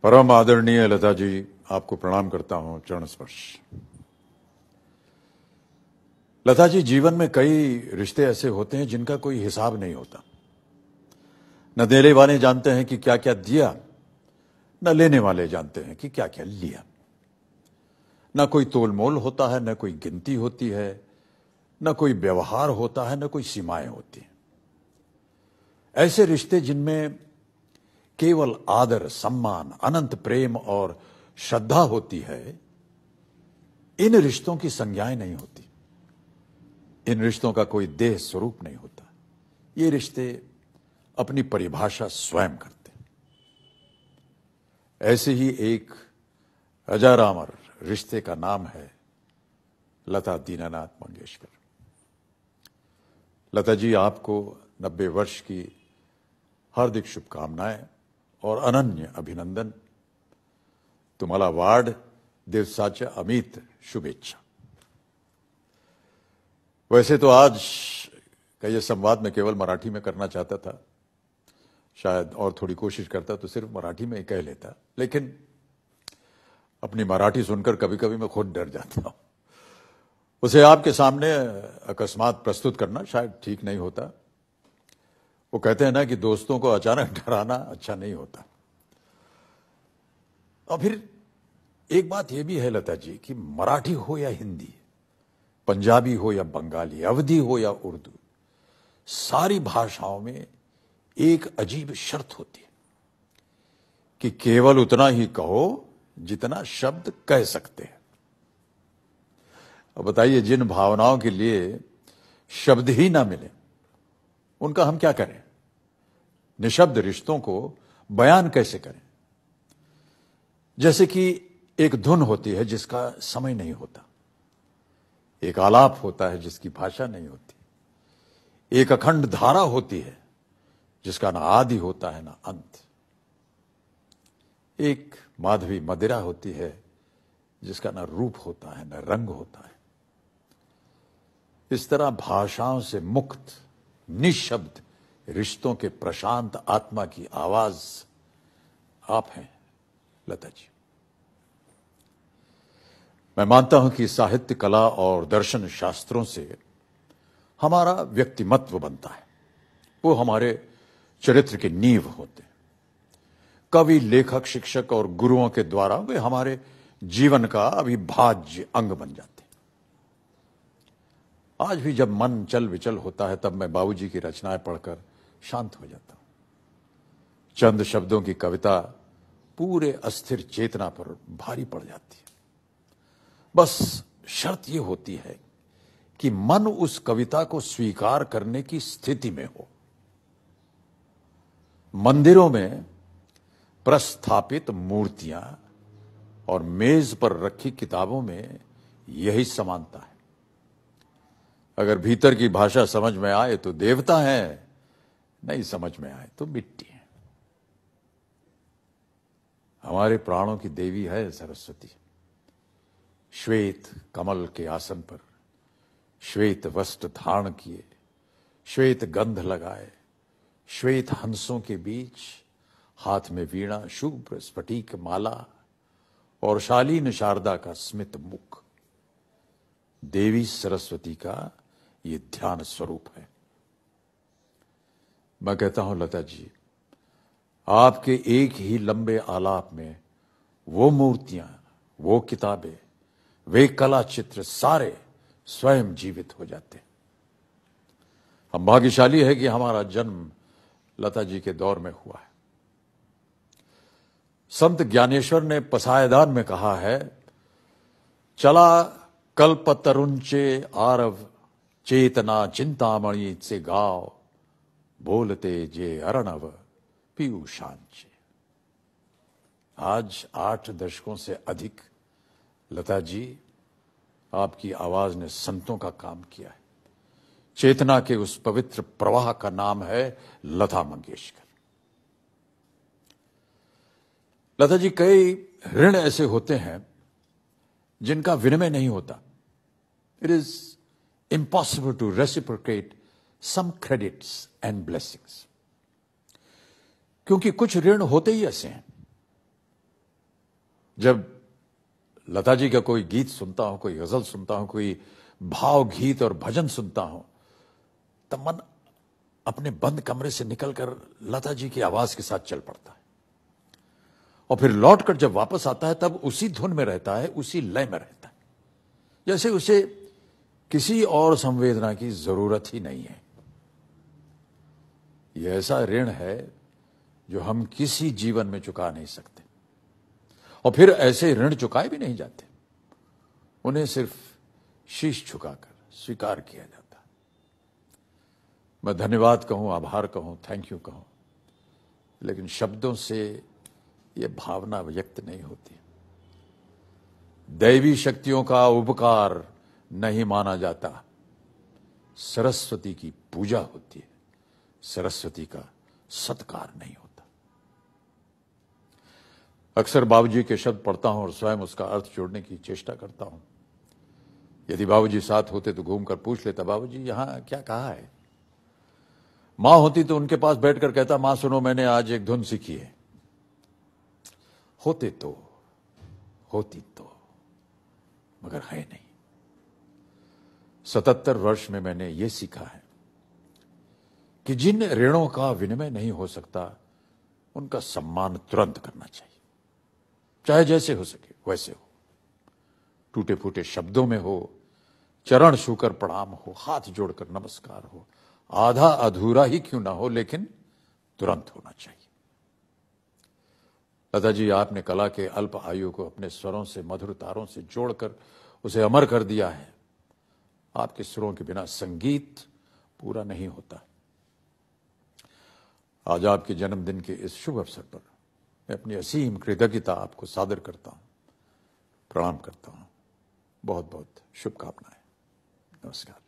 परम आदरणीय लता जी, आपको प्रणाम करता हूं, चरण स्पर्श। लता जी, जीवन में कई रिश्ते ऐसे होते हैं जिनका कोई हिसाब नहीं होता। न देने वाले जानते हैं कि क्या क्या दिया, न लेने वाले जानते हैं कि क्या क्या लिया। न कोई तोलमोल होता है, न कोई गिनती होती है, न कोई व्यवहार होता है, न कोई सीमाएं होती हैं। ऐसे रिश्ते जिनमें केवल आदर, सम्मान, अनंत प्रेम और श्रद्धा होती है, इन रिश्तों की संज्ञाएं नहीं होती। इन रिश्तों का कोई देह स्वरूप नहीं होता। ये रिश्ते अपनी परिभाषा स्वयं करते हैं। ऐसे ही एक अजरामर रिश्ते का नाम है लता दीनानाथ मंगेशकर। लता जी, आपको 90 वर्ष की हार्दिक शुभकामनाएं और अनन्य अभिनंदन। तुम्हाला वाढ दिवसाच्या अमित शुभेच्छा। वैसे तो आज का ये संवाद मैं केवल मराठी में करना चाहता था, शायद और थोड़ी कोशिश करता तो सिर्फ मराठी में ही कह लेता, लेकिन अपनी मराठी सुनकर कभी कभी मैं खुद डर जाता हूं। उसे आपके सामने अकस्मात प्रस्तुत करना शायद ठीक नहीं होता। वो कहते हैं ना कि दोस्तों को अचानक डराना अच्छा नहीं होता। और फिर एक बात यह भी है लता जी कि मराठी हो या हिंदी, पंजाबी हो या बंगाली, अवधी हो या उर्दू, सारी भाषाओं में एक अजीब शर्त होती है कि केवल उतना ही कहो जितना शब्द कह सकते हैं। अब बताइए, जिन भावनाओं के लिए शब्द ही ना मिले उनका हम क्या करें? निशब्द रिश्तों को बयान कैसे करें? जैसे कि एक धुन होती है जिसका समय नहीं होता, एक आलाप होता है जिसकी भाषा नहीं होती, एक अखंड धारा होती है जिसका ना आदि होता है ना अंत, एक माधवी मदिरा होती है जिसका ना रूप होता है ना रंग होता है। इस तरह भाषाओं से मुक्त निशब्द रिश्तों के प्रशांत आत्मा की आवाज आप हैं लता जी। मैं मानता हूं कि साहित्य, कला और दर्शन शास्त्रों से हमारा व्यक्तिमत्व बनता है। वो हमारे चरित्र की नींव होते हैं। कवि, लेखक, शिक्षक और गुरुओं के द्वारा वे हमारे जीवन का अविभाज्य अंग बन जाते हैं। आज भी जब मन चल विचल होता है तब मैं बाबूजी की रचनाएं पढ़कर शांत हो जाता हूं। चंद शब्दों की कविता पूरे अस्थिर चेतना पर भारी पड़ जाती है। बस शर्त यह होती है कि मन उस कविता को स्वीकार करने की स्थिति में हो। मंदिरों में प्रस्थापित मूर्तियां और मेज पर रखी किताबों में यही समानता है। अगर भीतर की भाषा समझ में आए तो देवता है, नहीं समझ में आए तो मिट्टी है। हमारे प्राणों की देवी है सरस्वती। श्वेत कमल के आसन पर श्वेत वस्त्र धारण किए, श्वेत गंध लगाए, श्वेत हंसों के बीच हाथ में वीणा, शुभ्र स्फटिक माला और शालीन शारदा का स्मित मुख, देवी सरस्वती का ये ध्यान स्वरूप है। मैं कहता हूं लता जी, आपके एक ही लंबे आलाप में वो मूर्तियां, वो किताबें, वे कला चित्र सारे स्वयं जीवित हो जाते हैं। हम भाग्यशाली है कि हमारा जन्म लता जी के दौर में हुआ है। संत ज्ञानेश्वर ने पसायदान में कहा है, चला कल्पतरुंचे आरव, चेतना चिंतामणि से गाव, बोलते जे अर्णव पीयूषांचे। आज 8 दशकों से अधिक लता जी, आपकी आवाज ने संतों का काम किया है। चेतना के उस पवित्र प्रवाह का नाम है लता मंगेशकर। लता जी, कई ऋण ऐसे होते हैं जिनका विनिमय नहीं होता। It is impossible to reciprocate some credits and blessings. क्योंकि कुछ ऋण होते ही ऐसे हैं जब लता जी का कोई गीत सुनता हूं, कोई गजल सुनता हूं, कोई भाव गीत और भजन सुनता हूं, तब मन अपने बंद कमरे से निकलकर लता जी की आवाज के साथ चल पड़ता है और फिर लौटकर जब वापस आता है तब उसी धुन में रहता है, उसी लय में रहता है, जैसे उसे किसी और संवेदना की जरूरत ही नहीं है। यह ऐसा ऋण है जो हम किसी जीवन में चुका नहीं सकते और फिर ऐसे ऋण चुकाए भी नहीं जाते, उन्हें सिर्फ शीश झुकाकर स्वीकार किया जाता है। मैं धन्यवाद कहूं, आभार कहूं, थैंक यू कहूं, लेकिन शब्दों से यह भावना व्यक्त नहीं होती। दैवी शक्तियों का उपकार नहीं माना जाता, सरस्वती की पूजा होती है, सरस्वती का सत्कार नहीं होता। अक्सर बाबूजी के शब्द पढ़ता हूं और स्वयं उसका अर्थ जोड़ने की चेष्टा करता हूं। यदि बाबूजी साथ होते तो घूमकर पूछ लेता, बाबूजी यहां क्या कहा है? मां होती तो उनके पास बैठकर कहता, मां सुनो, मैंने आज एक धुन सीखी है। होती तो मगर है नहीं। 77 वर्ष में मैंने यह सीखा है कि जिन ऋणों का विनिमय नहीं हो सकता उनका सम्मान तुरंत करना चाहिए, चाहे जैसे हो सके वैसे हो, टूटे फूटे शब्दों में हो, चरण छूकर प्रणाम हो, हाथ जोड़कर नमस्कार हो, आधा अधूरा ही क्यों ना हो, लेकिन तुरंत होना चाहिए। लता जी, आपने कला के अल्प आयु को अपने स्वरों से, मधुर तारों से जोड़कर उसे अमर कर दिया है। आपके सुरों के बिना संगीत पूरा नहीं होता। आज आपके जन्मदिन के इस शुभ अवसर पर मैं अपनी असीम कृतज्ञता आपको सादर करता हूं, प्रणाम करता हूं। बहुत बहुत शुभकामनाएं। नमस्कार।